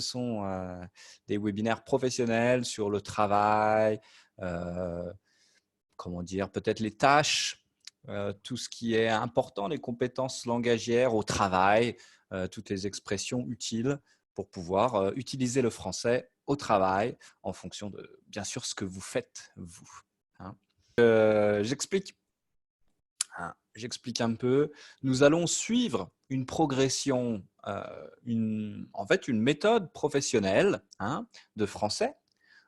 Ce sont des webinaires professionnels sur le travail, comment dire, peut-être les tâches, tout ce qui est important, les compétences langagières au travail, toutes les expressions utiles pour pouvoir utiliser le français au travail en fonction de, bien sûr, ce que vous faites, vous. Hein. J'explique. J'explique un peu. Nous allons suivre une progression, en fait, une méthode professionnelle de français.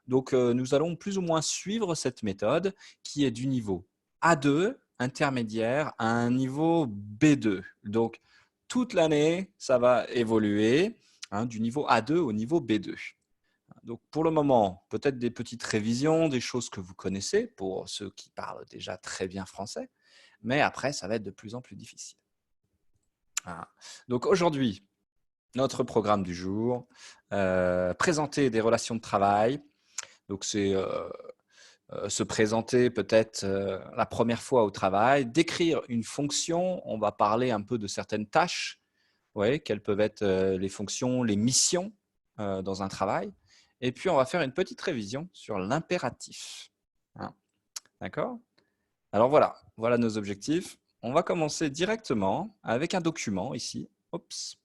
Donc, nous allons plus ou moins suivre cette méthode qui est du niveau A2, intermédiaire, à un niveau B2. Donc, toute l'année, ça va évoluer du niveau A2 au niveau B2. Donc, pour le moment, peut-être des petites révisions, des choses que vous connaissez pour ceux qui parlent déjà très bien français. Mais après, ça va être de plus en plus difficile. Voilà. Donc aujourd'hui, notre programme du jour, présenter des relations de travail. Donc c'est se présenter peut-être la première fois au travail, décrire une fonction, on va parler un peu de certaines tâches, ouais, quelles peuvent être les fonctions, les missions dans un travail. Et puis on va faire une petite révision sur l'impératif. Hein. D'accord? Alors voilà, voilà nos objectifs. On va commencer directement avec un document ici. Oops.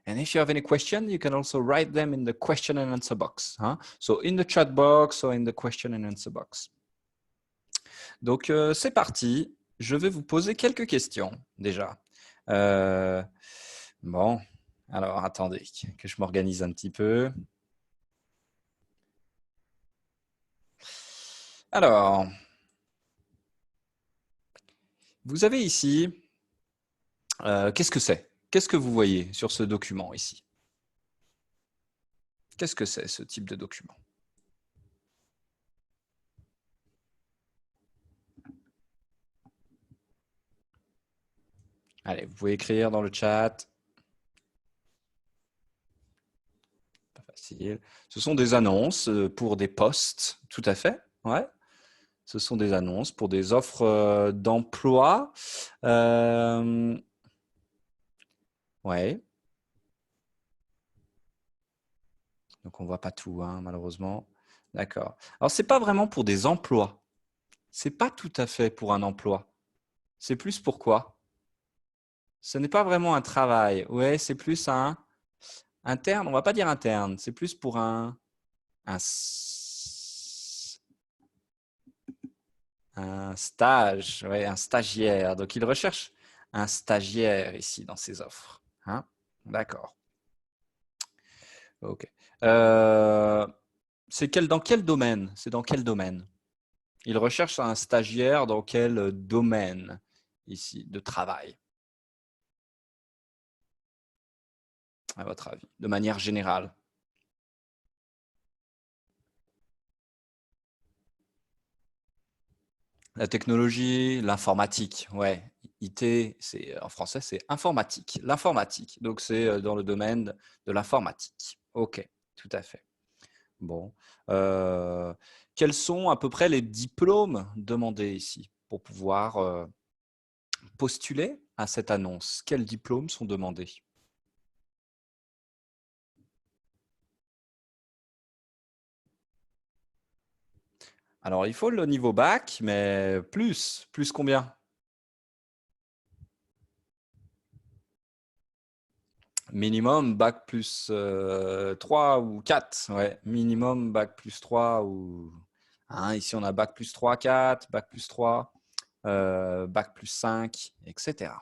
And if you have any question, you can also write them in the question and answer box. Hein? So in the chat box or in the question and answer box. Donc c'est parti. Je vais vous poser quelques questions déjà. Bon, alors attendez que je m'organise un petit peu. Alors, vous avez ici, qu'est-ce que c'est? Qu'est-ce que vous voyez sur ce document ici? Qu'est-ce que c'est ce type de document? Allez, vous pouvez écrire dans le chat. Pas facile. Ce sont des annonces pour des postes, tout à fait. Ouais. Ce sont des annonces pour des offres d'emploi. Ouais. Donc on voit pas tout, hein, malheureusement. D'accord. Alors c'est pas vraiment pour des emplois. C'est pas tout à fait pour un emploi. C'est plus pour quoi? Ce n'est pas vraiment un travail. Ouais, c'est plus un interne. On va pas dire interne. C'est plus pour un stage, ouais, un stagiaire. Donc, il recherche un stagiaire ici dans ses offres. Hein? D'accord. Ok. C'est dans quel domaine? C'est dans quel domaine? Il recherche un stagiaire dans quel domaine ici de travail, à votre avis, de manière générale? La technologie, l'informatique, ouais. IT, en français, c'est informatique. L'informatique, donc c'est dans le domaine de l'informatique. Ok, tout à fait. Bon. Quels sont à peu près les diplômes demandés ici pour pouvoir postuler à cette annonce? Quels diplômes sont demandés? Alors, il faut le niveau bac, mais plus. Plus combien? Minimum bac plus 3 ou 4. Ouais, minimum bac plus 3 ou... Hein, ici, on a bac plus 3, 4, bac plus 3, bac plus 5, etc.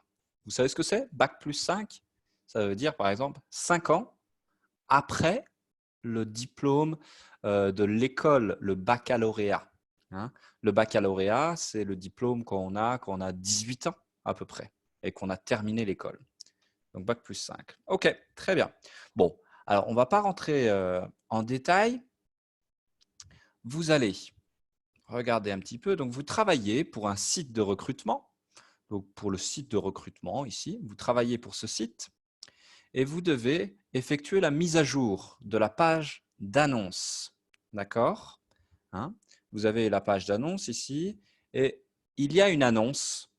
Vous savez ce que c'est? Bac plus 5? Ça veut dire, par exemple, 5 ans après le diplôme de l'école, le baccalauréat. Hein. Le baccalauréat, c'est le diplôme qu'on a quand on a 18 ans à peu près et qu'on a terminé l'école. Donc, bac plus 5. OK, très bien. Bon, alors on ne va pas rentrer en détail. Vous allez regarder un petit peu. Donc, vous travaillez pour un site de recrutement. Donc, pour le site de recrutement ici, vous travaillez pour ce site et vous devez effectuer la mise à jour de la page d'annonce. D'accord? Hein? Vous avez la page d'annonce ici et il y a une annonce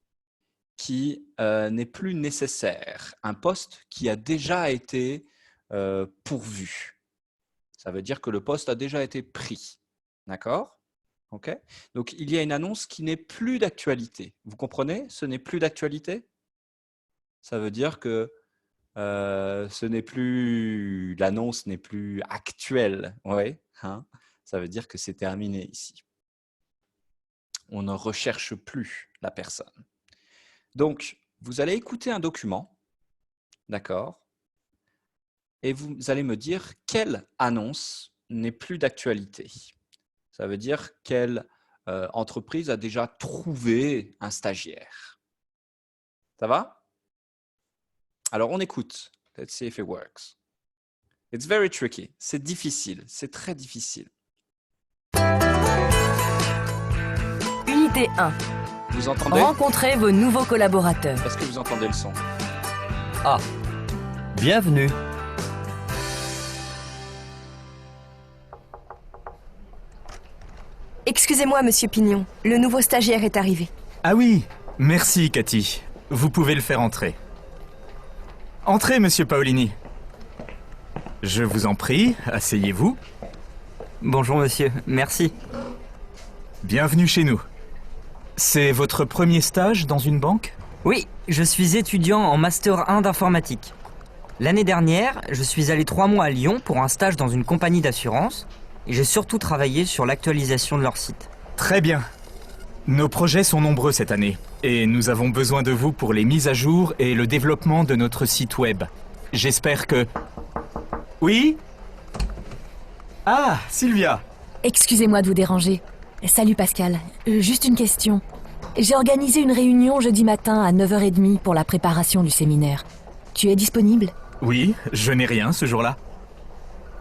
qui n'est plus nécessaire, un poste qui a déjà été pourvu. Ça veut dire que le poste a déjà été pris. D'accord? OK? Donc, il y a une annonce qui n'est plus d'actualité. Vous comprenez? Ce n'est plus d'actualité? Ça veut dire que ce n'est plus l'annonce n'est plus actuelle. Ouais, hein? Ça veut dire que c'est terminé ici. On ne recherche plus la personne. Donc, vous allez écouter un document, d'accord? Et vous allez me dire quelle annonce n'est plus d'actualité. Ça veut dire quelle entreprise a déjà trouvé un stagiaire. Ça va? Alors, on écoute. Let's see if it works. It's very tricky. C'est difficile. C'est très difficile. Unité 1. Vous entendez? Rencontrez vos nouveaux collaborateurs. Est-ce que vous entendez le son? Ah, bienvenue. Excusez-moi, monsieur Pignon. Le nouveau stagiaire est arrivé. Ah oui, merci Cathy. Vous pouvez le faire entrer. Entrez, monsieur Paolini. Je vous en prie, asseyez-vous. Bonjour monsieur, merci. Bienvenue chez nous. C'est votre premier stage dans une banque? Oui, je suis étudiant en Master 1 d'informatique. L'année dernière, je suis allé 3 mois à Lyon pour un stage dans une compagnie d'assurance et j'ai surtout travaillé sur l'actualisation de leur site. Très bien. Nos projets sont nombreux cette année et nous avons besoin de vous pour les mises à jour et le développement de notre site web. J'espère que... Oui? Ah, Sylvia! Excusez-moi de vous déranger. Salut Pascal, juste une question. J'ai organisé une réunion jeudi matin à 9h30 pour la préparation du séminaire. Tu es disponible? Oui, je n'ai rien ce jour-là.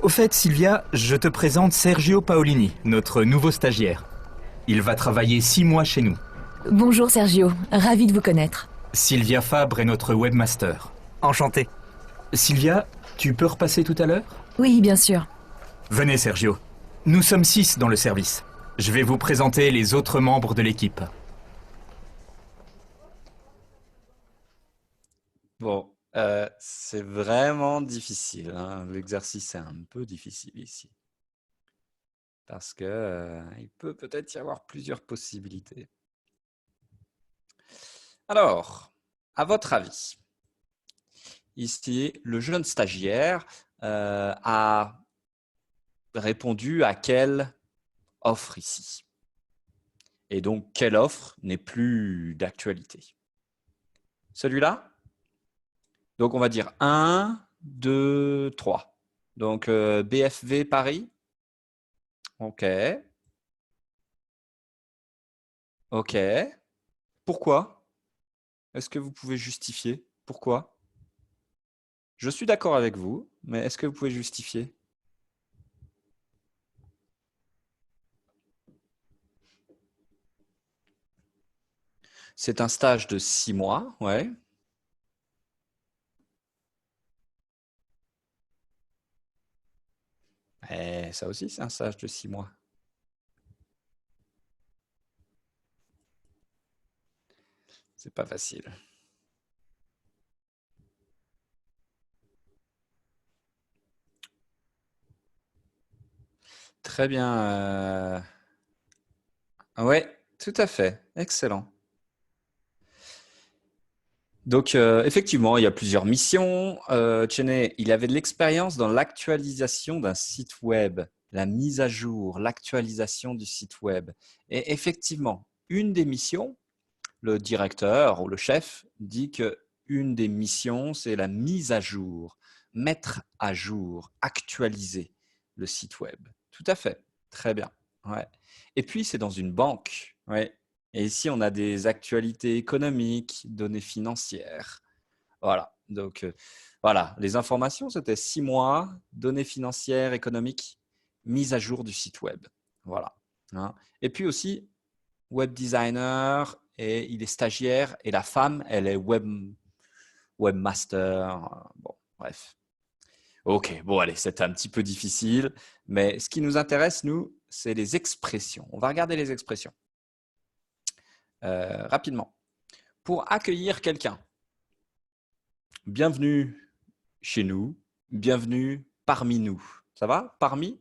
Au fait, Sylvia, je te présente Sergio Paolini, notre nouveau stagiaire. Il va travailler 6 mois chez nous. Bonjour Sergio, ravi de vous connaître. Sylvia Fabre est notre webmaster. Enchanté. Sylvia, tu peux repasser tout à l'heure? Oui, bien sûr. Venez Sergio. Nous sommes 6 dans le service. Je vais vous présenter les autres membres de l'équipe. Bon, c'est vraiment difficile, hein. L'exercice est un peu difficile ici. Parce que il peut peut-être y avoir plusieurs possibilités. Alors, à votre avis, ici, le jeune stagiaire a répondu à quelle offre ici? Et donc, quelle offre n'est plus d'actualité? Celui-là? Donc, on va dire 1, 2, 3. Donc, BFV Paris. OK. OK. Pourquoi? Est-ce que vous pouvez justifier? Pourquoi? Je suis d'accord avec vous, mais est-ce que vous pouvez justifier? C'est un stage de 6 mois, ouais. Et ça aussi, c'est un stage de 6 mois. C'est pas facile. Très bien. Ouais, tout à fait. Excellent. Donc, effectivement, il y a plusieurs missions. Cheney, il avait de l'expérience dans l'actualisation d'un site web, la mise à jour, l'actualisation du site web. Et effectivement, une des missions, le directeur ou le chef dit que une des missions, c'est la mise à jour, mettre à jour, actualiser le site web. Tout à fait, très bien. Ouais. Et puis, c'est dans une banque. Ouais. Et ici, on a des actualités économiques, données financières. Voilà. Donc, voilà, les informations, c'était 6 mois, données financières, économiques, mise à jour du site web. Voilà. Hein. Et puis aussi, web designer, et il est stagiaire, et la femme, elle est webmaster. Bon, bref. Ok, bon, allez, c'était un petit peu difficile, mais ce qui nous intéresse, nous, c'est les expressions. On va regarder les expressions. Rapidement. Pour accueillir quelqu'un, bienvenue chez nous, bienvenue parmi nous. Ça va? Parmi?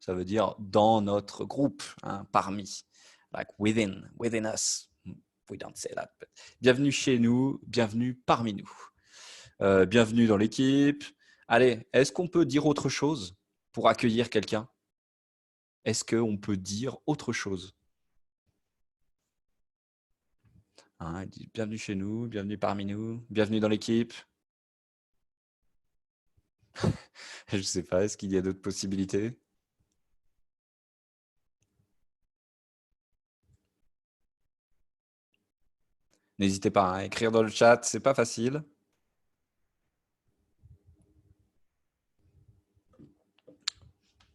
Ça veut dire dans notre groupe, hein, parmi. Like within us. We don't say that. But bienvenue chez nous, bienvenue parmi nous. Bienvenue dans l'équipe. Allez, est-ce qu'on peut dire autre chose pour accueillir quelqu'un? Est-ce qu'on peut dire autre chose? Hein, bienvenue chez nous, bienvenue parmi nous, bienvenue dans l'équipe. Je ne sais pas, est-ce qu'il y a d'autres possibilités? N'hésitez pas à écrire dans le chat, c'est pas facile.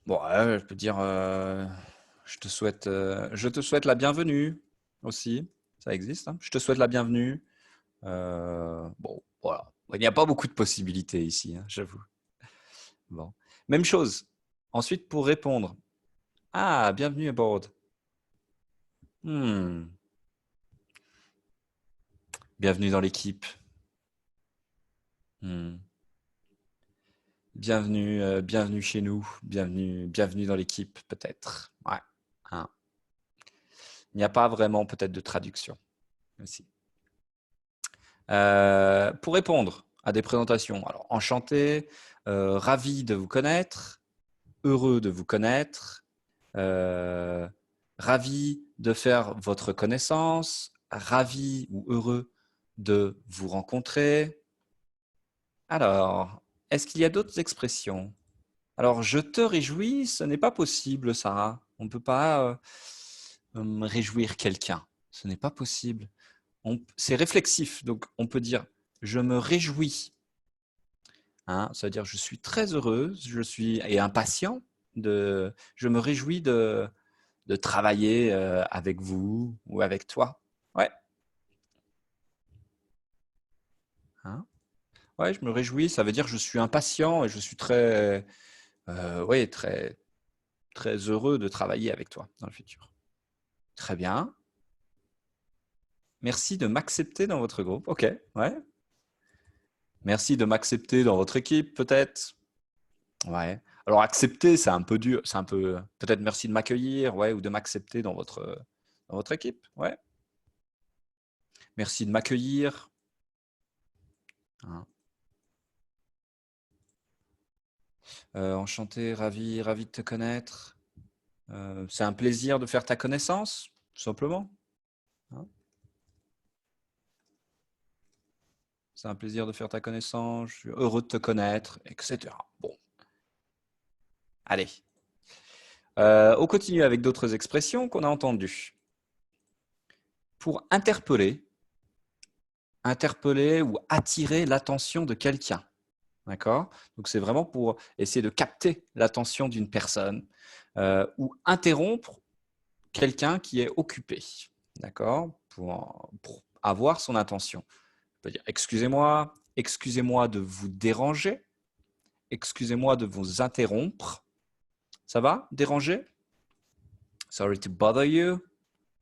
Bon, ouais, je peux dire, je te souhaite la bienvenue aussi. Ça existe, hein. Je te souhaite la bienvenue. Bon, voilà. Il n'y a pas beaucoup de possibilités ici, hein, j'avoue. Bon. Même chose. Ensuite, pour répondre. Ah, bienvenue à bord. Bienvenue dans l'équipe. Bienvenue, bienvenue chez nous. Bienvenue dans l'équipe, peut-être. Ouais. Hein. Il n'y a pas vraiment peut-être de traduction aussi. Pour répondre à des présentations, alors enchanté, ravi de vous connaître, heureux de vous connaître, ravi de faire votre connaissance, ravi ou heureux de vous rencontrer. Alors, est-ce qu'il y a d'autres expressions? Alors, je te réjouis, ce n'est pas possible, Sarah. On ne peut pas réjouir quelqu'un. Ce n'est pas possible. C'est réflexif, donc on peut dire « je me réjouis ». Hein, ça veut dire « je suis très heureuse, et impatient, je me réjouis de travailler avec vous ou avec toi ». Ouais. Hein? Ouais, je me réjouis, ça veut dire « je suis impatient et je suis très, ouais, très heureux de travailler avec toi dans le futur ». Très bien. Merci de m'accepter dans votre groupe. OK, ouais. Merci de m'accepter dans votre équipe, peut-être. Ouais. Alors, accepter, c'est un peu dur. C'est un peu, peut-être merci de m'accueillir, ouais, ou de m'accepter dans votre équipe. Ouais. Merci de m'accueillir. Hein. Enchanté, ravi de te connaître. C'est un plaisir de faire ta connaissance, tout simplement. Hein. C'est un plaisir de faire ta connaissance. Je suis heureux de te connaître, etc. Bon. Allez. On continue avec d'autres expressions qu'on a entendues. Pour interpeller ou attirer l'attention de quelqu'un. D'accord? Donc, c'est vraiment pour essayer de capter l'attention d'une personne ou interrompre quelqu'un qui est occupé. D'accord? Pour avoir son attention. On peut dire excusez-moi de vous déranger, excusez-moi de vous interrompre. Ça va? Déranger? Sorry to bother you.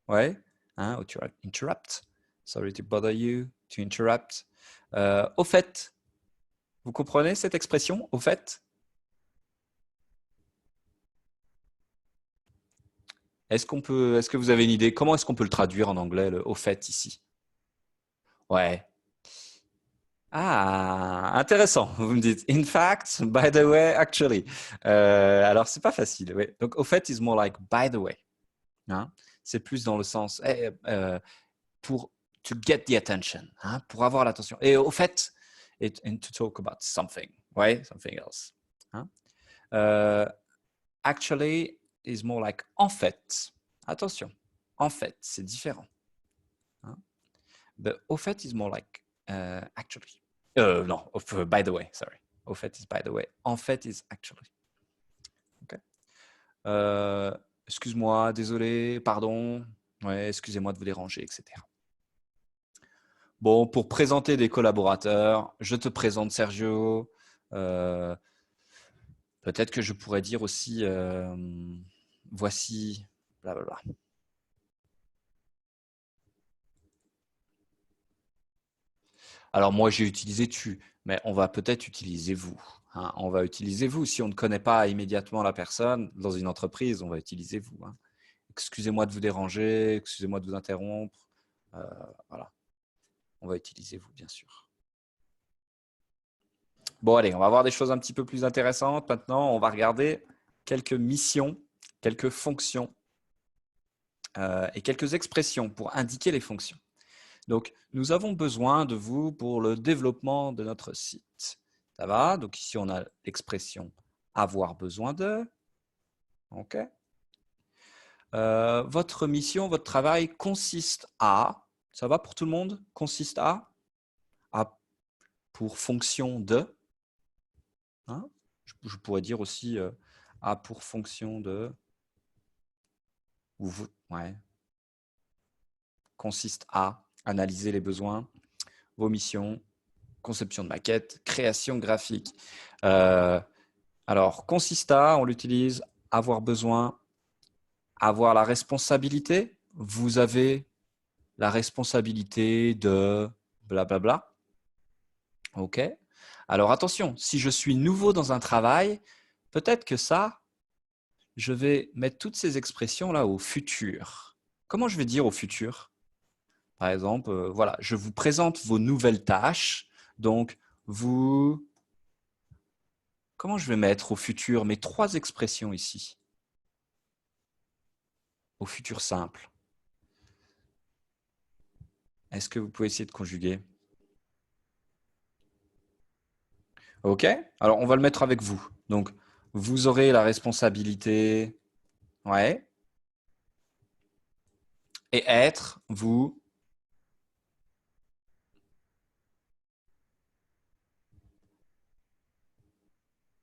Ouais. Hein, ou to interrupt. Sorry to bother you, to interrupt. Au fait, vous comprenez cette expression, au fait? Est-ce que vous avez une idée? Comment est-ce qu'on peut le traduire en anglais, le au fait ici? Ouais. Ah, intéressant. Vous me dites, in fact, by the way, actually. Alors, c'est pas facile. Ouais. Donc, au fait is more like by the way. Hein? C'est plus dans le sens pour to get the attention, hein? Pour avoir l'attention. Et au fait, and to talk about something, right? Something else. Hein? Actually is more like en fait. Attention, en fait, c'est différent. Hein? But au fait is more like actually. Non, by the way, sorry. Au fait is by the way. En fait is actually. Okay. Excuse-moi, désolé, pardon. Ouais, excusez-moi de vous déranger, etc. Bon, pour présenter des collaborateurs, je te présente Sergio. Peut-être que je pourrais dire aussi voici, blablabla. Alors moi, j'ai utilisé tu, mais on va peut-être utiliser vous. hein, on va utiliser vous. Si on ne connaît pas immédiatement la personne dans une entreprise, on va utiliser vous. Hein. Excusez-moi de vous déranger, excusez-moi de vous interrompre. Voilà, on va utiliser vous, bien sûr. Bon, allez, on va voir des choses un petit peu plus intéressantes. Maintenant, on va regarder quelques missions, quelques fonctions et quelques expressions pour indiquer les fonctions. Donc, nous avons besoin de vous pour le développement de notre site. Ça va? Donc, ici, on a l'expression « avoir besoin de ». OK. Votre mission, votre travail consiste à… Ça va pour tout le monde? Consiste à pour fonction de. Hein? Je pourrais dire aussi a pour fonction de. Ou ouais. Consiste à analyser les besoins, vos missions, conception de maquette, création graphique. Alors, consiste à, on l'utilise, avoir besoin, avoir la responsabilité. Vous avez la responsabilité de blablabla. OK. Alors, attention, si je suis nouveau dans un travail, peut-être que ça, je vais mettre toutes ces expressions-là au futur. Comment je vais dire au futur? Par exemple, voilà, je vous présente vos nouvelles tâches. Donc, vous… Comment je vais mettre au futur mes 3 expressions ici? Au futur simple. Est-ce que vous pouvez essayer de conjuguer? OK. Alors, on va le mettre avec vous. Donc, vous aurez la responsabilité. Ouais. Et être, vous.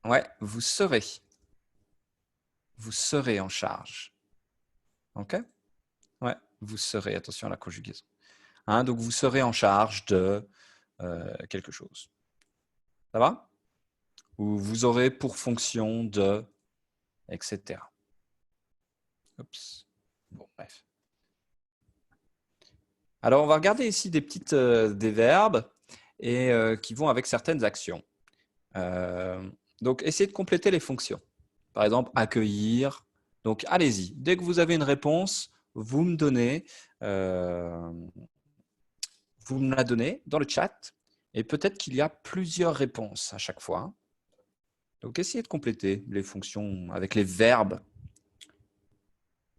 Ouais, vous serez. Vous serez en charge. OK? Ouais, vous serez. Attention à la conjugaison. Hein, donc, vous serez en charge de quelque chose. Ça va? Ou vous aurez pour fonction de, etc. Oups. Bon, bref. Alors, on va regarder ici des verbes et qui vont avec certaines actions. Donc, essayez de compléter les fonctions. Par exemple, accueillir. Donc, allez-y. Dès que vous avez une réponse, vous me la donnez dans le chat. Et peut-être qu'il y a plusieurs réponses à chaque fois. Donc, essayez de compléter les fonctions avec les verbes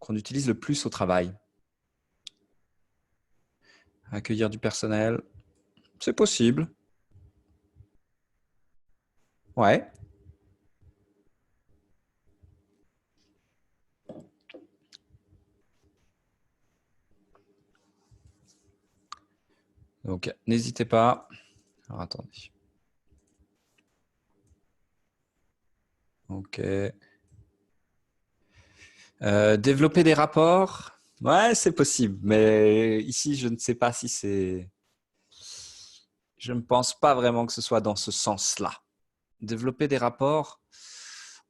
qu'on utilise le plus au travail. Accueillir du personnel, c'est possible. Ouais. Donc, n'hésitez pas. Alors, attendez. OK. Développer des rapports. Ouais, c'est possible. Mais ici, je ne sais pas si c'est… Je ne pense pas vraiment que ce soit dans ce sens-là. Développer des rapports,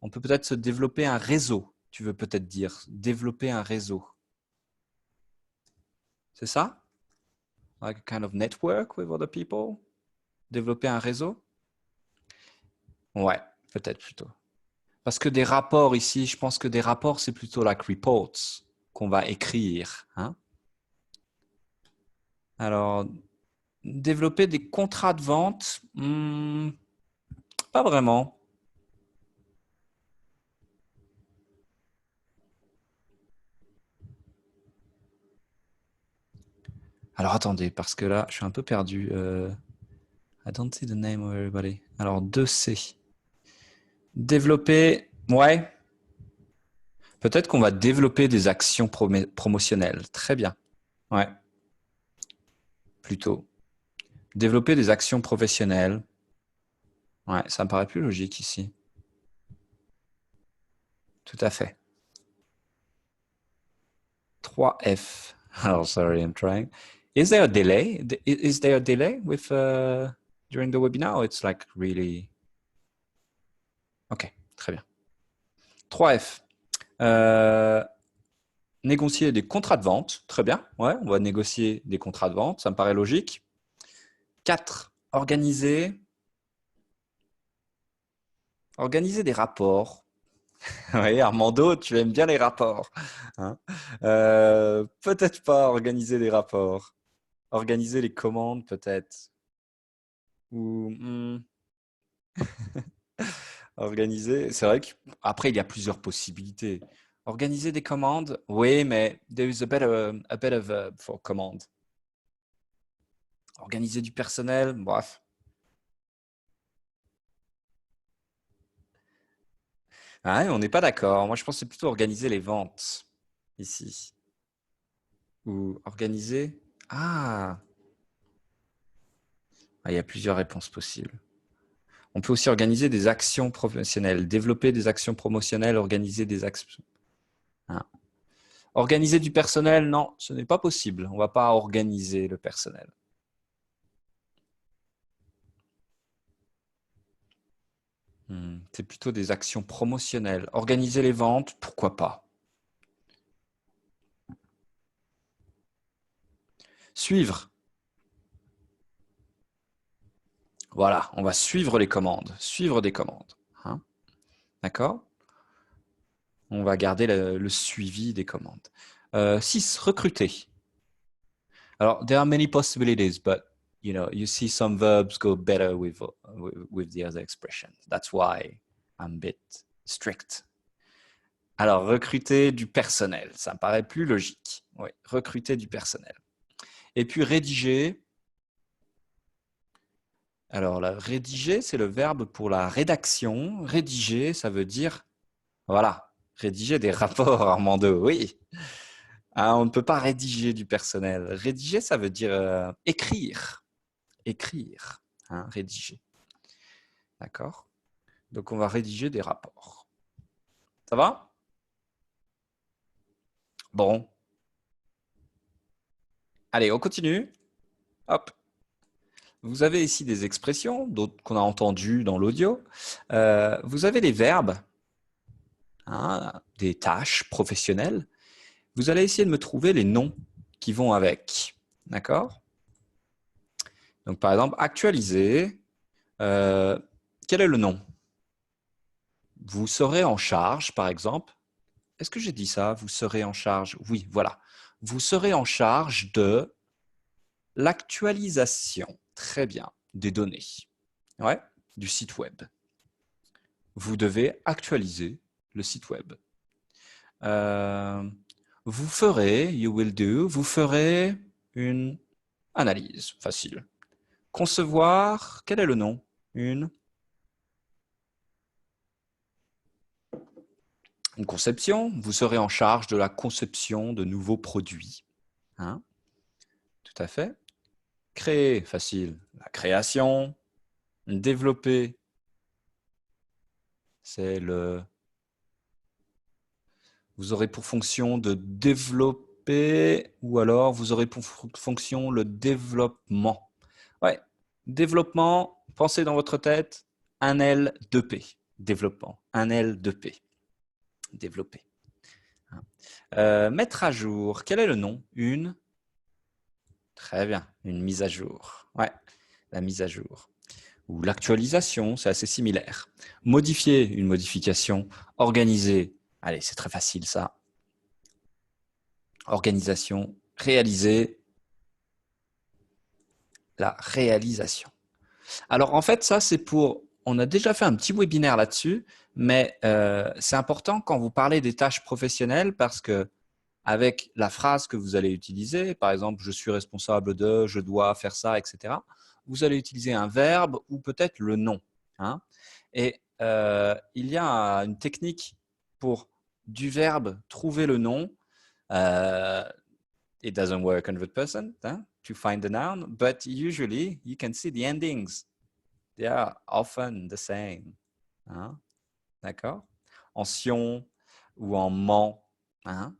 on peut peut-être se développer un réseau. Tu veux peut-être dire développer un réseau. C'est ça? Like a kind of network with other people? Développer un réseau? Ouais, peut-être plutôt. Parce que des rapports ici, je pense que des rapports, c'est plutôt like reports qu'on va écrire. Hein? Alors, développer des contrats de vente, pas vraiment. Alors, attendez, parce que là, je suis un peu perdu. I don't see the name of everybody. Alors, 2C. Développer, ouais. Peut-être qu'on va développer des actions promotionnelles. Très bien. Ouais. Plutôt. Développer des actions professionnelles. Ouais, ça me paraît plus logique ici. Tout à fait. 3F. Oh, sorry, I'm trying. Is there a delay? Is there a delay with during the webinar? Or it's like really… Ok, très bien. 3F. Négocier des contrats de vente. Très bien. Ouais, on va négocier des contrats de vente. Ça me paraît logique. 4. Organiser. Organiser des rapports. Oui, Armando, tu aimes bien les rapports. Hein. Peut-être pas organiser des rapports. Organiser les commandes, peut-être. Ou organiser. C'est vrai qu'après, il y a plusieurs possibilités. Organiser des commandes, oui, mais there is a better verb for command. Organiser du personnel, bref. Ah, on n'est pas d'accord. Moi, je pense que c'est plutôt organiser les ventes ici. Ou organiser. Ah, il y a plusieurs réponses possibles. On peut aussi organiser des actions professionnelles, développer des actions promotionnelles, organiser des actions. Ah. Organiser du personnel, non, ce n'est pas possible. On ne va pas organiser le personnel. C'est plutôt des actions promotionnelles. Organiser les ventes, pourquoi pas. Suivre. Voilà, on va suivre les commandes, suivre des commandes. Hein. D'accord? On va garder le suivi des commandes. 6. Recruter. Alors, there are many possibilities, but you see some verbs go better with the other expressions. That's why I'm a bit strict. Alors, recruter du personnel, ça me paraît plus logique. Oui, recruter du personnel. Et puis, rédiger. Alors, rédiger, c'est le verbe pour la rédaction. Rédiger, ça veut dire, voilà, rédiger des rapports, Armando, oui. Ah, on ne peut pas rédiger du personnel. Rédiger, ça veut dire écrire. Écrire, hein, rédiger. D'accord? Donc, on va rédiger des rapports. Ça va? Bon. Allez, on continue. Hop. Vous avez ici des expressions qu'on a entendues dans l'audio. Vous avez les verbes, hein, des tâches professionnelles. Vous allez essayer de me trouver les noms qui vont avec. D'accord? Donc, par exemple, actualiser. Quel est le nom? Vous serez en charge, par exemple. Est-ce que j'ai dit ça? Vous serez en charge? Oui, voilà. Vous serez en charge de l'actualisation. Très bien. Des données. Ouais, du site web. Vous devez actualiser le site web. Vous ferez, you will do, vous ferez une analyse. Facile. Concevoir, quel est le nom? Une conception. Vous serez en charge de la conception de nouveaux produits. Hein? Tout à fait. Créer, facile. La création. Développer, c'est le... Vous aurez pour fonction de développer ou alors vous aurez pour fonction le développement. Ouais, développement, pensez dans votre tête, un L, 2P. Développement, un L, 2P. Développer. Mettre à jour, quel est le nom? Une? Très bien, une mise à jour. Ouais, la mise à jour. Ou l'actualisation, c'est assez similaire. Modifier, une modification. Organiser, allez, c'est très facile ça. Organisation, réaliser, la réalisation. Alors en fait, ça c'est pour... On a déjà fait un petit webinaire là-dessus, mais c'est important quand vous parlez des tâches professionnelles parce que avec la phrase que vous allez utiliser, par exemple, je suis responsable de, je dois faire ça, etc., vous allez utiliser un verbe ou peut-être le nom. Hein. Et il y a une technique pour du verbe trouver le nom. It doesn't work 100%, hein, to find the noun, but usually you can see the endings. They are often the same. Hein. D'accord? En sion ou en ment. Hein.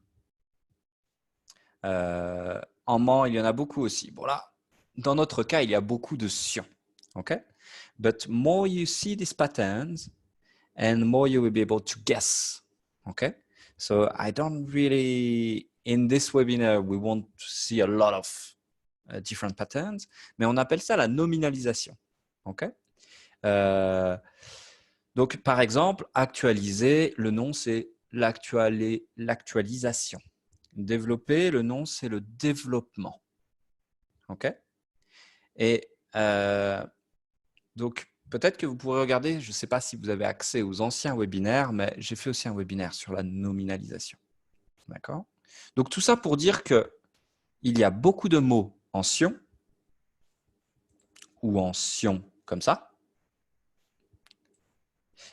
En ment, il y en a beaucoup aussi. Bon là, dans notre cas, il y a beaucoup de sion. Okay? But more you see these patterns, and more you will be able to guess. Okay? So I don't really, in this webinar, we want to see a lot of different patterns, mais on appelle ça la nominalisation. Okay? Donc, par exemple, actualiser, le nom, c'est l'actualisation. Développer, le nom, c'est le développement. OK? Et donc, peut-être que vous pourrez regarder, je ne sais pas si vous avez accès aux anciens webinaires, mais j'ai fait aussi un webinaire sur la nominalisation. D'accord? Donc, tout ça pour dire qu'il y a beaucoup de mots en sion ou en sion comme ça.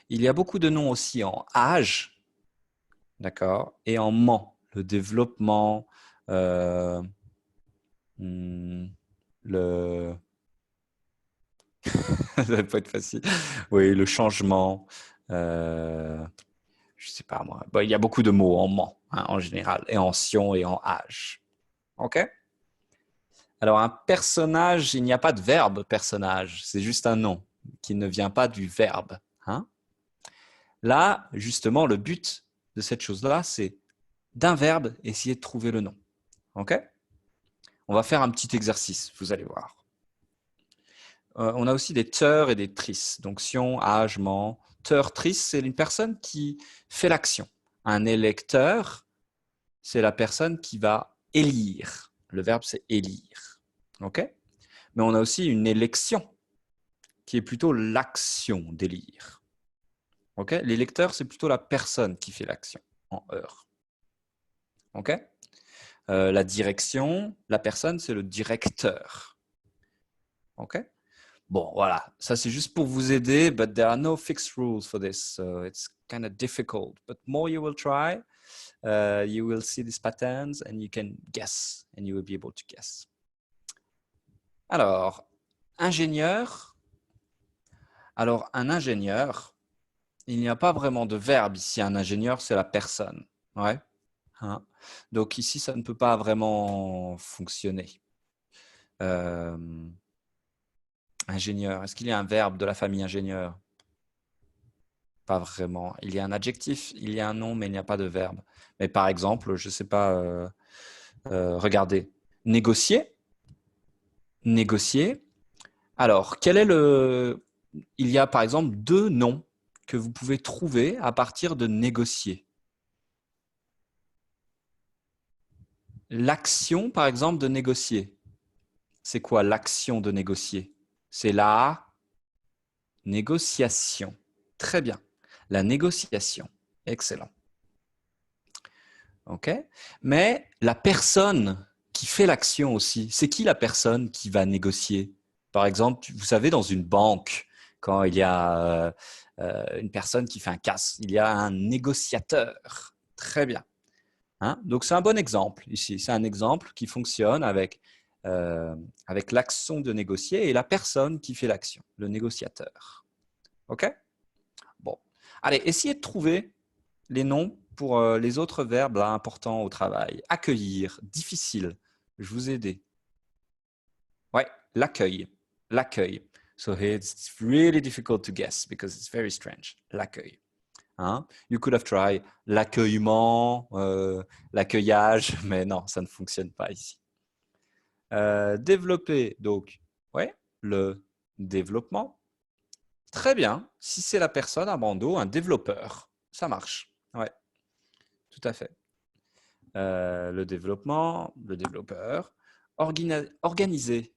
Il y a beaucoup de noms aussi en âge, d'accord, et en ment, le développement, le... ça va pas être facile. Oui, le changement, je sais pas moi. Bon, il y a beaucoup de mots en ment, hein, en général, et en sion et en âge. OK? Alors, un personnage, il n'y a pas de verbe personnage, c'est juste un nom qui ne vient pas du verbe. Hein? Là, justement, le but de cette chose-là, c'est d'un verbe, essayer de trouver le nom. OK? On va faire un petit exercice, vous allez voir. On a aussi des teurs et des tris. Donc, sion, âge, ment. Teur, tris, c'est une personne qui fait l'action. Un électeur, c'est la personne qui va élire. Le verbe, c'est élire. OK? Mais on a aussi une élection, qui est plutôt l'action d'élire. OK? L'électeur, c'est plutôt la personne qui fait l'action, en heure. OK? La direction, la personne, c'est le directeur. OK? Bon, voilà. Ça, c'est juste pour vous aider, but there are no fixed rules for this, so it's kind of difficult. But more you will try, you will see these patterns and you can guess, and you will be able to guess. Alors, ingénieur. Alors, un ingénieur, il n'y a pas vraiment de verbe ici. Un ingénieur, c'est la personne. Ouais. Hein? Donc, ici, ça ne peut pas vraiment fonctionner. Ingénieur, est-ce qu'il y a un verbe de la famille ingénieur? Pas vraiment. Il y a un adjectif, il y a un nom, mais il n'y a pas de verbe. Mais par exemple, je ne sais pas, regardez. Négocier. Négocier. Alors, quel est le... Il y a par exemple 2 noms que vous pouvez trouver à partir de négocier. L'action, par exemple, de négocier. C'est quoi l'action de négocier? C'est la négociation. Très bien. La négociation. Excellent. OK? Mais la personne qui fait l'action aussi, c'est qui la personne qui va négocier? Par exemple, vous savez, dans une banque, quand il y a une personne qui fait un casse, il y a un négociateur. Très bien. Hein? Donc, c'est un bon exemple ici. C'est un exemple qui fonctionne avec l'action de négocier et la personne qui fait l'action, le négociateur. OK? Bon. Allez, essayez de trouver les noms pour les autres verbes là, importants au travail. Accueillir, difficile. Je vous ai aidé. Ouais, l'accueil. L'accueil. So here it's really difficult to guess because it's very strange. L'accueil. Hein? You could have tried l'accueillement, l'accueillage, mais non, ça ne fonctionne pas ici. Développer, donc, ouais, le développement. Très bien. Si c'est la personne à bandeau, un développeur, ça marche. Ouais, tout à fait. Le développement, le développeur. Organiser.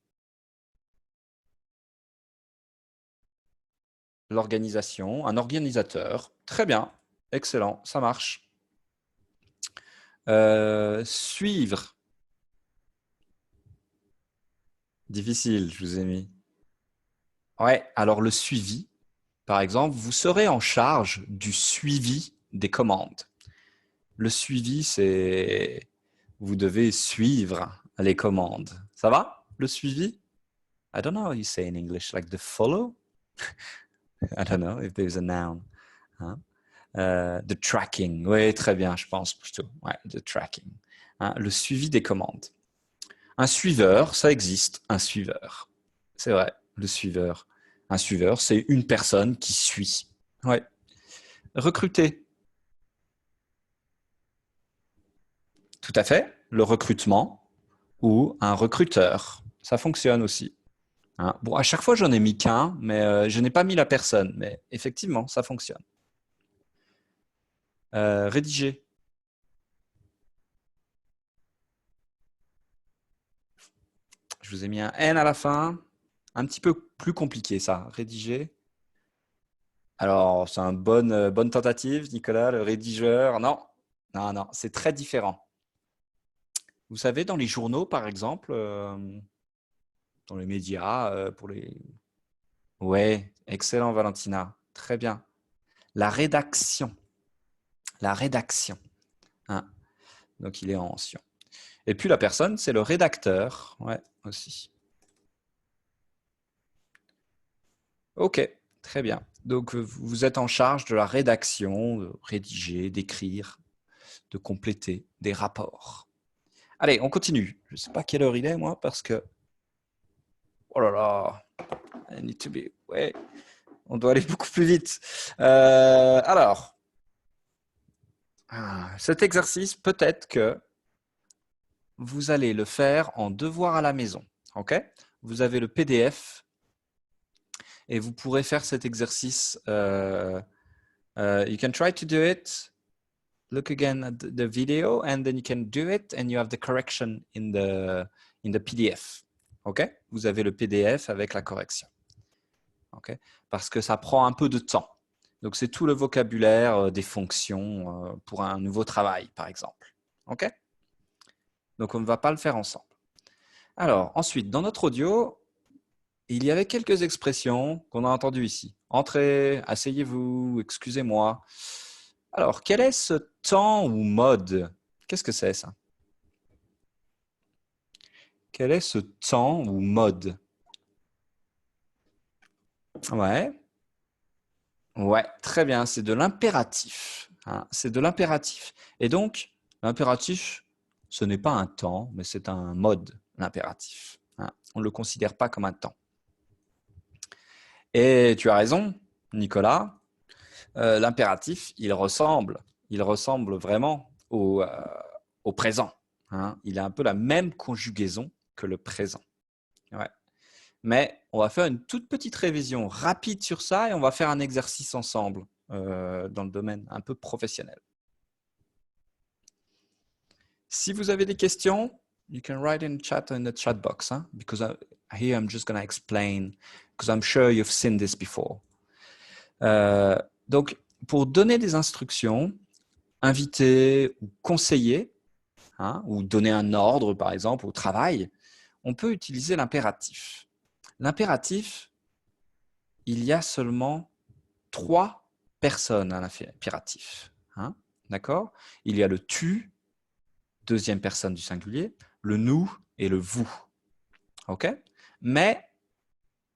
L'organisation, un organisateur. Très bien, excellent, ça marche. Suivre. Difficile, je vous ai mis. Ouais, alors le suivi, par exemple, vous serez en charge du suivi des commandes. Le suivi, c'est vous devez suivre les commandes. Ça va, le suivi? I don't know how you say in English, like the follow? I don't know if there's a noun. Hein? The tracking, oui, très bien, je pense plutôt. Ouais, the tracking. Hein? Le suivi des commandes. Un suiveur, ça existe, un suiveur. C'est vrai, le suiveur. Un suiveur, c'est une personne qui suit. Ouais. Recruter. Tout à fait, le recrutement ou un recruteur. Ça fonctionne aussi. Hein. Bon, à chaque fois, j'en ai mis qu'un, mais je n'ai pas mis la personne. Mais effectivement, ça fonctionne. Rédiger. Je vous ai mis un N à la fin. Un petit peu plus compliqué, ça. Rédiger. Alors, c'est une bonne tentative, Nicolas, le rédigeur. Non, non, non, c'est très différent. Vous savez, dans les journaux, par exemple, dans les médias, pour les... Ouais, excellent, Valentina. Très bien. La rédaction. La rédaction. Hein. Donc, il est en mention. Et puis, la personne, c'est le rédacteur. Ouais, aussi. OK, très bien. Donc, vous êtes en charge de la rédaction, de rédiger, d'écrire, de compléter des rapports. Allez, on continue. Je ne sais pas quelle heure il est, moi, parce que... Oh là là, I need to be... Ouais, on doit aller beaucoup plus vite. Alors, cet exercice, peut-être que vous allez le faire en devoir à la maison. OK? Vous avez le PDF et vous pourrez faire cet exercice. You can try to do it. Look again at the video and then you can do it and you have the correction in the PDF. OK? Vous avez le PDF avec la correction. OK? Parce que ça prend un peu de temps. Donc, c'est tout le vocabulaire des fonctions pour un nouveau travail, par exemple. OK? Donc, on ne va pas le faire ensemble. Alors, ensuite, dans notre audio, il y avait quelques expressions qu'on a entendues ici. Entrez, asseyez-vous, excusez-moi. Alors, quel est ce temps ou mode? Qu'est-ce que c'est, ça? Quel est ce temps ou mode? Ouais. Ouais, très bien. C'est de l'impératif. Hein, c'est de l'impératif. Et donc, l'impératif, ce n'est pas un temps, mais c'est un mode, l'impératif. Hein, on ne le considère pas comme un temps. Et tu as raison, Nicolas. L'impératif, il ressemble vraiment au présent. Hein. Il a un peu la même conjugaison que le présent. Ouais. Mais on va faire une toute petite révision rapide sur ça et on va faire un exercice ensemble dans le domaine un peu professionnel. Si vous avez des questions, you can write in the chat box, hein, because here I'm just going to explain, because I'm sure you've seen this before. Donc, pour donner des instructions, inviter ou conseiller, hein, ou donner un ordre, par exemple, au travail, on peut utiliser l'impératif. L'impératif, il y a seulement 3 personnes à l'impératif. Hein, d'accord? Il y a le tu, deuxième personne du singulier, le nous et le vous. OK? Mais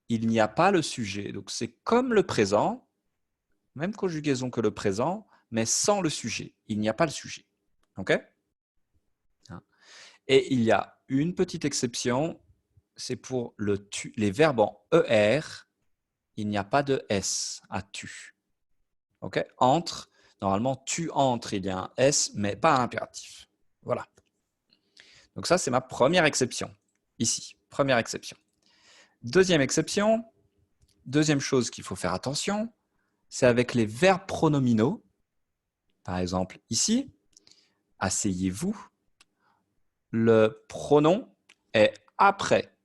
il n'y a pas le sujet. Donc, c'est comme le présent, même conjugaison que le présent, mais sans le sujet. Il n'y a pas le sujet. OK? Et il y a une petite exception, c'est pour les verbes en ER, il n'y a pas de S à tu. OK? Entre, normalement, tu entres, il y a un S, mais pas à l'impératif. Voilà. Donc ça, c'est ma première exception, ici. Première exception. Deuxième exception, deuxième chose qu'il faut faire attention, c'est avec les verbes pronominaux. Par exemple, ici, asseyez-vous. Le pronom est après,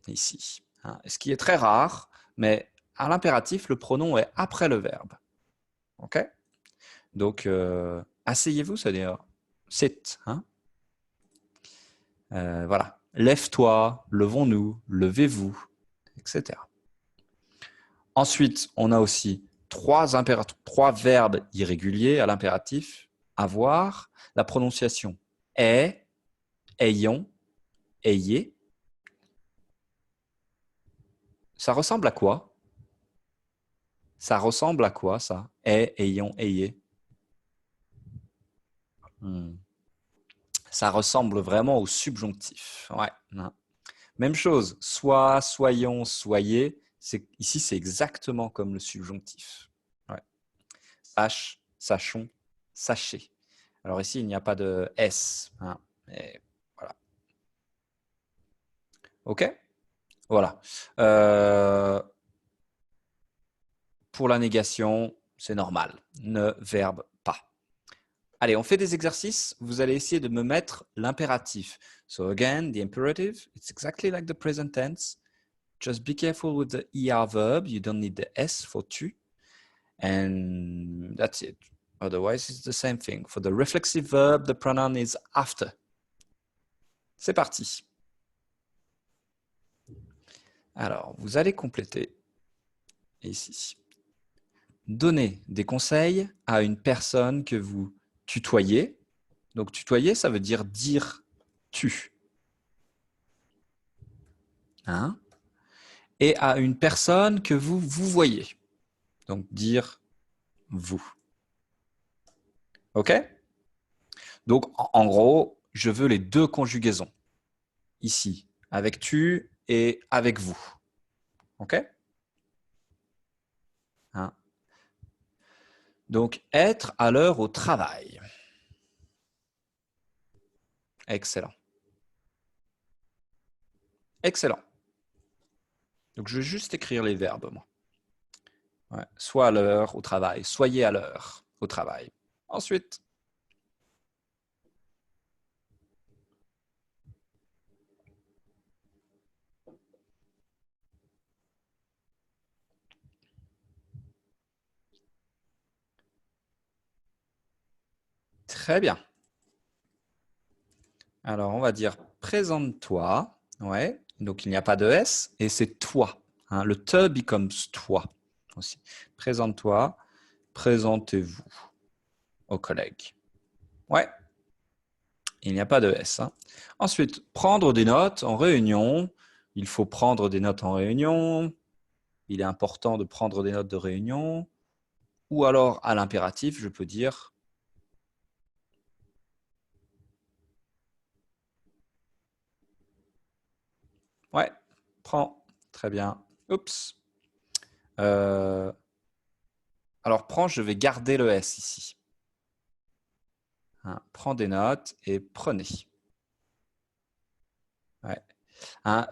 ici. Hein, ce qui est très rare, mais à l'impératif, le pronom est après le verbe. OK? Donc, asseyez-vous, c'est-à-dire sit. Hein? Voilà. Lève-toi, levons-nous, levez-vous, etc. Ensuite, on a aussi 3 verbes irréguliers à l'impératif. Avoir, la prononciation est, ayons, ayez. Ça ressemble à quoi? Ça ressemble à quoi, ça? Est, ayons, ayez. Ça ressemble vraiment au subjonctif. Ouais. Non. Même chose, soit, soyons, soyez. Ici, c'est exactement comme le subjonctif. Ouais. Sache, sachons, sachez. Alors ici, il n'y a pas de S. Hein, mais voilà. OK? Voilà. Pour la négation, c'est normal. Ne verbe pas. Allez, on fait des exercices. Vous allez essayer de me mettre l'impératif. So again, the imperative, it's exactly like the present tense. Just be careful with the ER verb. You don't need the S for tu. And that's it. Otherwise, it's the same thing. For the reflexive verb, the pronoun is after. C'est parti. Alors, vous allez compléter ici. Donnez des conseils à une personne que vous tutoyez. Donc, tutoyer, ça veut dire tu. Hein? Et à une personne que vous voyez. Donc, dire vous. OK? Donc, en gros, je veux les deux conjugaisons. Ici, avec tu et avec vous. OK? Hein? Donc, être à l'heure au travail. Excellent. Excellent. Donc, je vais juste écrire les verbes, moi. Ouais. Soit à l'heure au travail. Soyez à l'heure au travail. Ensuite, très bien. Alors, on va dire présente-toi. Ouais. Donc, il n'y a pas de S et c'est toi. Hein. Le te becomes toi aussi. Présente-toi. Présentez-vous aux collègues. Ouais. Il n'y a pas de S. Hein. Ensuite, prendre des notes en réunion. Il faut prendre des notes en réunion. Il est important de prendre des notes de réunion. Ou alors, à l'impératif, je peux dire ouais, prends. Très bien. Oups. Alors, prends, je vais garder le S ici. Hein, prends des notes et prenez. Ouais. Hein,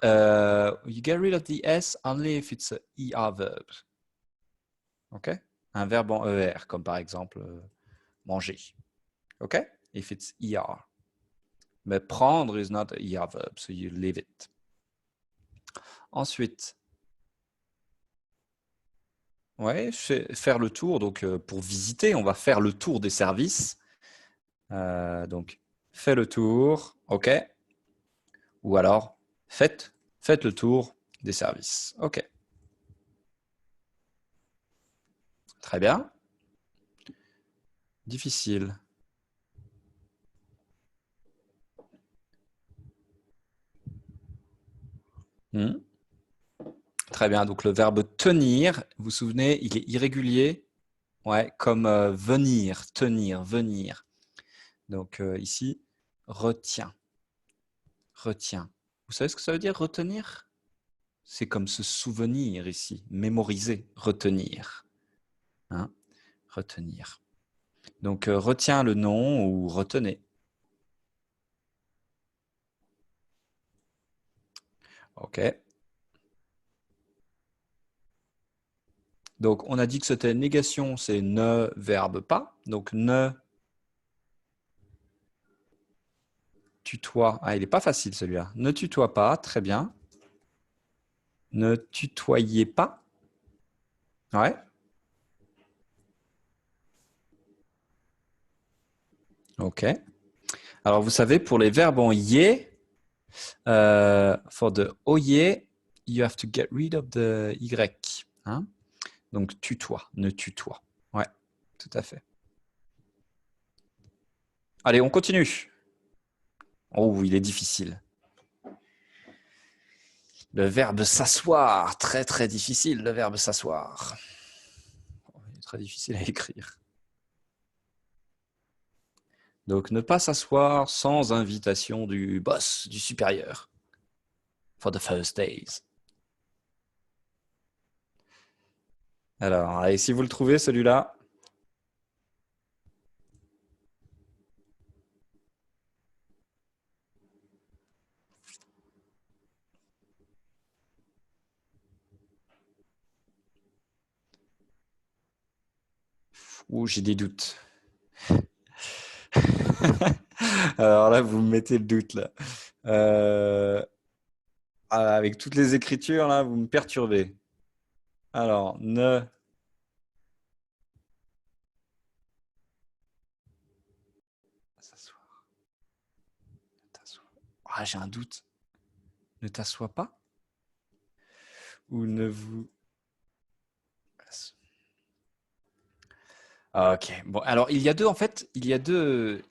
you get rid of the S only if it's a ER verb. OK? Un verbe en ER, comme par exemple manger. OK? If it's ER. Mais prendre is not a ER verb, so you leave it. Ensuite, ouais, faire le tour. Donc, pour visiter, on va faire le tour des services. Donc, fais le tour, OK? Ou alors, faites le tour des services. OK. Très bien. Difficile. Très bien. Donc, le verbe tenir, vous vous souvenez, il est irrégulier. Ouais, comme venir, tenir, venir. Donc, ici, retiens. Retiens. Vous savez ce que ça veut dire, retenir? C'est comme se souvenir ici, mémoriser, retenir. Hein? Retenir. Donc, retiens le nom ou retenez. OK. Donc, on a dit que c'était négation, c'est ne verbe pas. Donc, ne tutoie. Ah, il n'est pas facile celui-là. Ne tutoie pas, très bien. Ne tutoyez pas. Ouais. OK. Alors, vous savez, pour les verbes en yé, for the oye, you have to get rid of the y. Hein? Donc, tutoie, ne tutoie. Ouais, tout à fait. Allez, on continue. Oh, il est difficile. Le verbe s'asseoir, très très difficile, le verbe s'asseoir. Il est très difficile à écrire. Donc, ne pas s'asseoir sans invitation du boss, du supérieur. For the first days. Alors, allez, si vous le trouvez, celui-là. Ouh, j'ai des doutes. Alors là, vous me mettez le doute là. Avec toutes les écritures là, vous me perturbez. Alors, ne s'asseoir. Ah, j'ai un doute. Ne t'assois pas ou ne vous. Ok. Bon, alors il y a deux en fait, il y a deux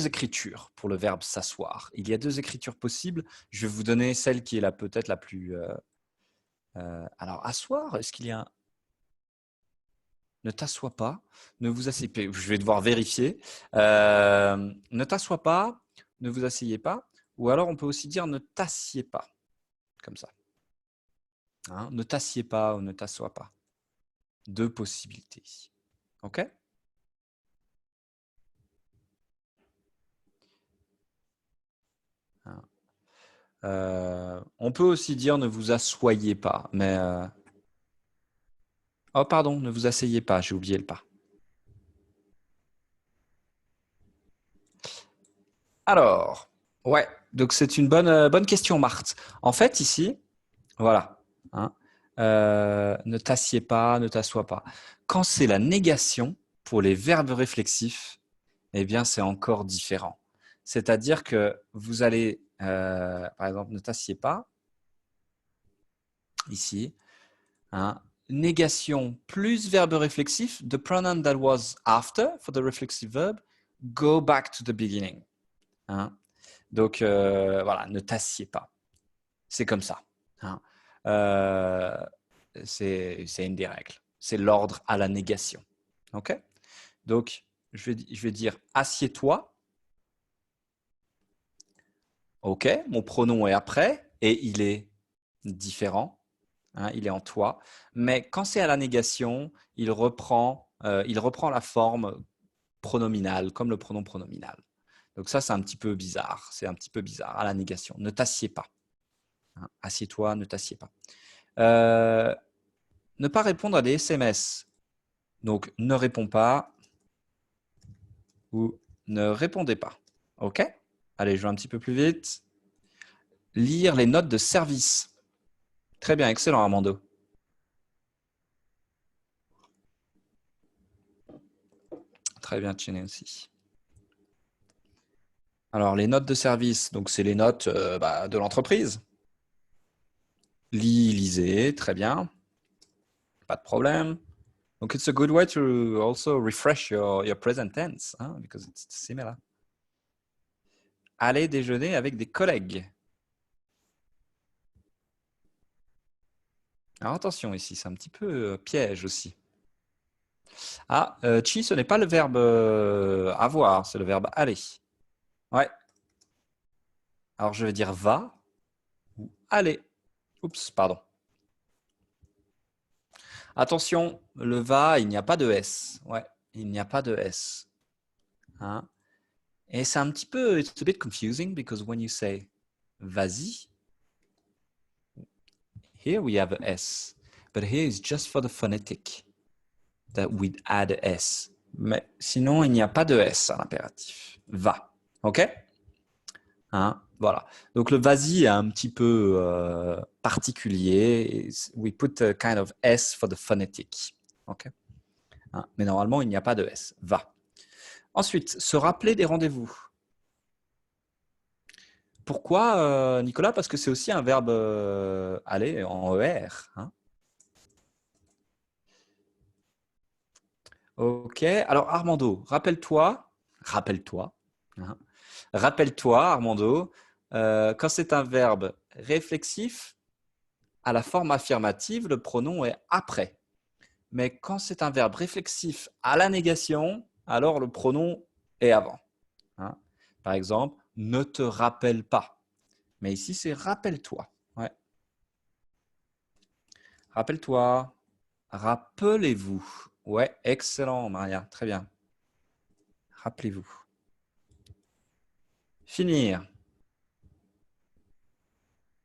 écritures pour le verbe s'asseoir. Il y a deux écritures possibles. Je vais vous donner celle qui est peut-être la plus. Alors, asseoir, est-ce qu'il y a un. Ne t'assois pas, ne vous asseyez pas. Je vais devoir vérifier. Ne t'assois pas, ne vous asseyez pas. Ou alors, on peut aussi dire ne t'assieds pas. Comme ça. Hein, ne t'assieds pas ou ne t'assois pas. Deux possibilités ici. OK? On peut aussi dire ne vous assoyez pas, mais oh pardon, ne vous asseyez pas, j'ai oublié le pas. Alors, ouais, donc c'est une bonne question, Marthe. En fait, ici, voilà, hein, ne t'assieds pas, ne t'assois pas. Quand c'est la négation pour les verbes réflexifs, eh bien, c'est encore différent. C'est-à-dire que vous allez, par exemple, ne t'assieds pas, ici, hein, négation plus verbe réflexif, the pronoun that was after for the reflexive verb, go back to the beginning. Hein. Donc, voilà, ne t'assieds pas. C'est comme ça. Hein. C'est une des règles. C'est l'ordre à la négation. OK? Donc, je vais dire assieds-toi. OK, mon pronom est après et il est différent. Hein, il est en toi. Mais quand c'est à la négation, il reprend la forme pronominale, comme le pronom pronominal. Donc ça, c'est un petit peu bizarre. C'est un petit peu bizarre à la négation. Ne t'assieds pas. Hein, assieds-toi, ne t'assieds pas. Ne pas répondre à des SMS. Donc, ne réponds pas ou ne répondez pas. OK? Allez, je vais un petit peu plus vite. Lire les notes de service. Très bien, excellent Armando. Très bien, Chéné aussi. Alors, les notes de service, donc c'est les notes de l'entreprise. Lisez, très bien. Pas de problème. Donc, it's a good way to also refresh your present tense, hein, because it's similar. Aller déjeuner avec des collègues. Alors, attention ici, c'est un petit peu piège aussi. Ah, chi, ce n'est pas le verbe avoir, c'est le verbe aller. Ouais. Alors, je vais dire va ou aller. Oups, pardon. Attention, le va, il n'y a pas de S. Ouais, il n'y a pas de S. Hein? Et c'est un petit peu, it's a bit confusing because when you say vas-y, here we have a S. But here is just for the phonetic that we add a S. Mais sinon, il n'y a pas de S à l'impératif. Va. OK? Hein? Voilà. Donc le vas-y est un petit peu particulier. We put a kind of S for the phonetic. OK? Hein? Mais normalement, il n'y a pas de S. Va. Ensuite, se rappeler des rendez-vous. Pourquoi, Nicolas? Parce que c'est aussi un verbe aller en ER. Hein? Ok. Alors, Armando, rappelle-toi, hein, rappelle-toi, Armando, quand c'est un verbe réflexif, à la forme affirmative, le pronom est après. Mais quand c'est un verbe réflexif à la négation, alors le pronom est avant. Hein. Par exemple, ne te rappelle pas. Mais ici, c'est rappelle-toi. Ouais. Rappelle-toi. Rappelez-vous. Ouais, excellent, Maria. Très bien. Rappelez-vous. Finir.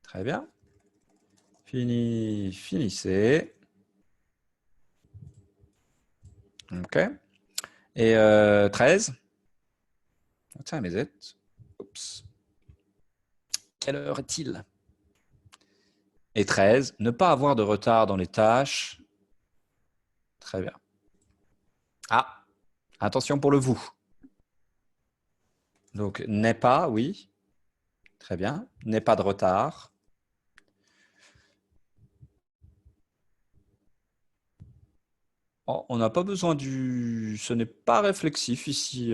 Très bien. Finissez. OK. Et 13. What time is it? Oups. Quelle heure est-il? Et 13. Ne pas avoir de retard dans les tâches. Très bien. Ah, attention pour le vous. Donc, n'est pas, oui. Très bien. N'est pas de retard. Oh, on n'a pas besoin du... Ce n'est pas réflexif ici.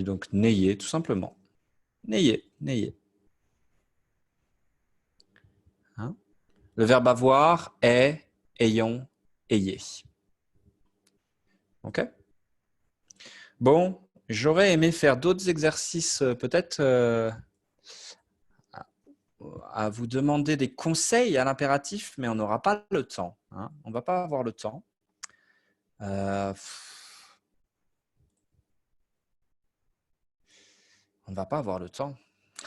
Donc, n'ayez, tout simplement. N'ayez, n'ayez. Hein? Le verbe avoir est, ayons, ayez. OK? Bon, j'aurais aimé faire d'autres exercices, peut-être à vous demander des conseils à l'impératif, mais on n'aura pas le temps. Hein? On ne va pas avoir le temps. On ne va pas avoir le temps.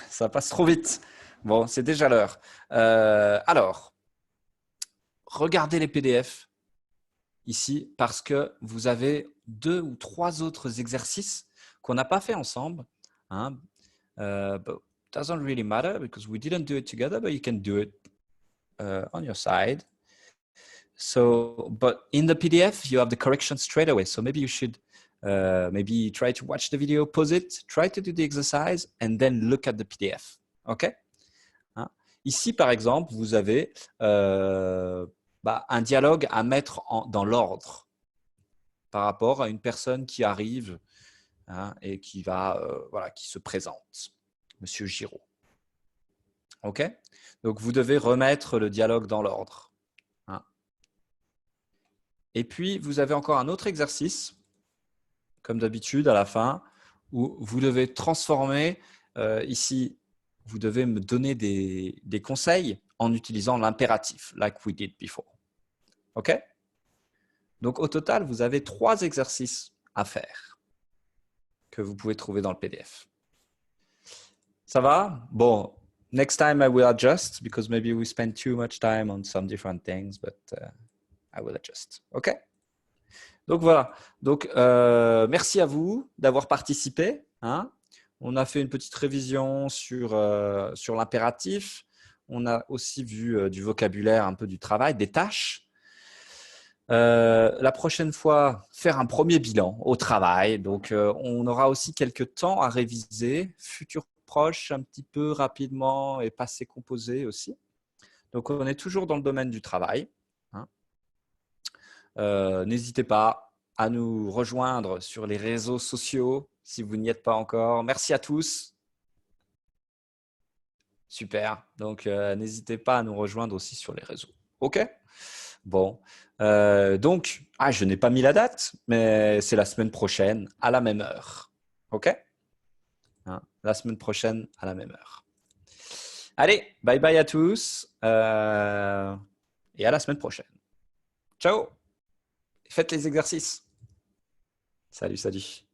Ça passe trop vite. Bon, c'est déjà l'heure. Alors, regardez les PDF ici parce que vous avez 2 ou 3 autres exercices qu'on n'a pas fait ensemble. Hein? But doesn't really matter because we didn't do it together, but you can do it on your side. So, but in the PDF, you have the correction straight away. So maybe you should maybe try to watch the video, pause it, try to do the exercise, and then look at the PDF. OK? Hein? Ici, par exemple, vous avez un dialogue à mettre dans l'ordre par rapport à une personne qui arrive, hein, et qui va, qui se présente, Monsieur Giraud. OK? Donc, vous devez remettre le dialogue dans l'ordre. Hein. Et puis, vous avez encore un autre exercice, comme d'habitude, à la fin, où vous devez transformer, ici, vous devez me donner des conseils en utilisant l'impératif, like we did before. OK? Donc, au total, vous avez 3 exercices à faire que vous pouvez trouver dans le PDF. Ça va? Bon, next time I will adjust because maybe we spend too much time on some different things, but I will adjust. OK? Donc, voilà. Donc, merci à vous d'avoir participé. Hein? On a fait une petite révision sur l'impératif. On a aussi vu du vocabulaire, un peu du travail, des tâches. La prochaine fois, faire un premier bilan au travail. Donc, on aura aussi quelques temps à réviser, futur proche, un petit peu rapidement et passé composé aussi. Donc, on est toujours dans le domaine du travail. Hein. N'hésitez pas à nous rejoindre sur les réseaux sociaux si vous n'y êtes pas encore. Merci à tous. Super. Donc, n'hésitez pas à nous rejoindre aussi sur les réseaux. OK? Bon. Donc, je n'ai pas mis la date, mais c'est la semaine prochaine à la même heure. OK? Hein, la semaine prochaine à la même heure. Allez, bye bye à tous et à la semaine prochaine. Ciao! Faites les exercices. Salut, salut.